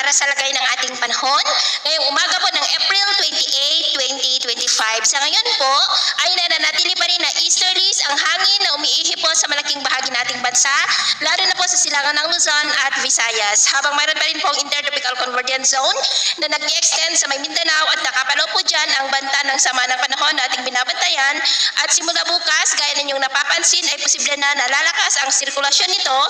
para sa lagay ng ating panahon ngayong umaga po ng April 28, 2025. Sa ngayon po ay nananatili pa rin na easterlies ang hangin na umiihi po sa malaking bahagi nating bansa, lalo na po sa silangan ng Luzon at Visayas. Habang mayroon pa rin po ang intertropical convergence zone na nag-extend sa may Mindanao at nakapalo po dyan ang banta ng sama ng panahon na ating binabantayan. At simula bukas, gaya ninyong napapansin, ay posible na nalalakas ang sirkulasyon nito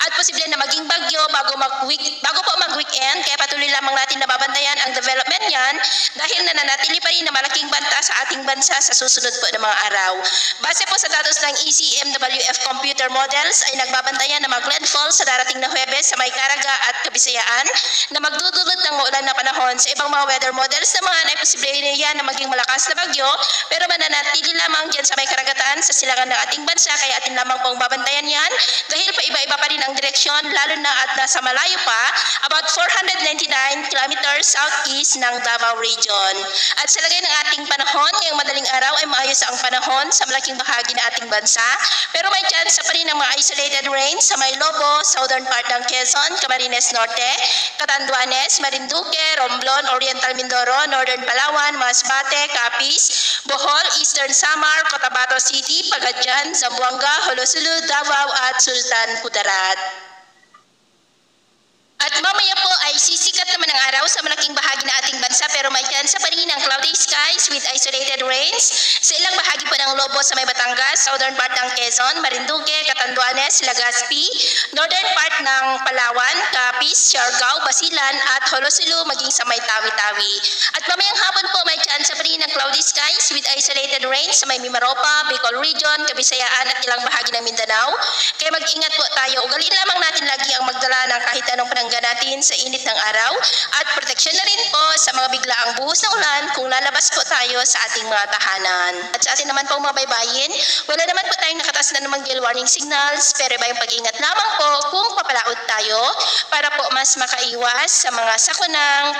at posible na maging bagyo bago po mag-weekend. Kaya patuloy lamang natin nababantayan ang development niyan dahil nananatili pa rin na malaking banta sa ating bansa sa susunod po ng mga araw. Base po sa datos ng ECMWF computer models ay nagbabantayan na mag-landfall sa darating na Huwebes sa may Caraga at Kabisayaan na magdudulot ng maulan na panahon. Sa ibang mga weather models naman ay posible yan na maging malakas na bagyo pero mananatili lamang dyan sa may karagatan sa silangan ng ating bansa, kaya atin lamang pong babantayan yan dahil pa iba-iba pa rin ang direksyon, lalo na at nasa malayo pa, about 499 kilometers southeast ng Davao Region. At sa lagay ng ating panahon, ngayong madaling araw ay maayos ang panahon sa malaking bahagi ng ating bansa, pero may chance pa rin ng mga isolated rains sa may Lobo, southern part ng Quezon, Camarines Norte, Catanduanes, Marinduque, Romblon, Oriental Mindoro, Northern Palawan, Masbate, Capiz, Bohol, Eastern Samar, Cotabato City, Pagadian, Zamboanga, Holosulu, Davao at Sultan Kudarat. At mamaya po ay sisikat naman ang araw sa malaking bahagi ng ating bansa pero may chance pa rin ng cloudy skies with isolated rains sa ilang bahagi po ng Lobo sa may Batangas, southern part ng Quezon, Marinduque, Catanduanes, Legazpi, northern part ng Palawan, Capiz, Siargao, Basilan at Holosulu maging sa may Tawi-Tawi. At mamayang hapon po may chance pa rin ng cloudy skies with isolated rains sa may Mimaropa, Bicol Region, Kabisayaan at ilang bahagi ng Mindanao. Kaya mag-ingat po tayo. Ugaliin lamang natin lagi ang magdala ng kahit anong pananggalang natin sa init ng araw at proteksyon na rin po sa mga biglaang buhos ng ulan kung lalabas po tayo sa ating mga tahanan. At sa atin naman po mga baybayin, wala naman po tayong nakatas na namang gale warning signals pero iba yung pag-ingat lamang po kung papalaot tayo para po mas makaiwas sa mga sakunang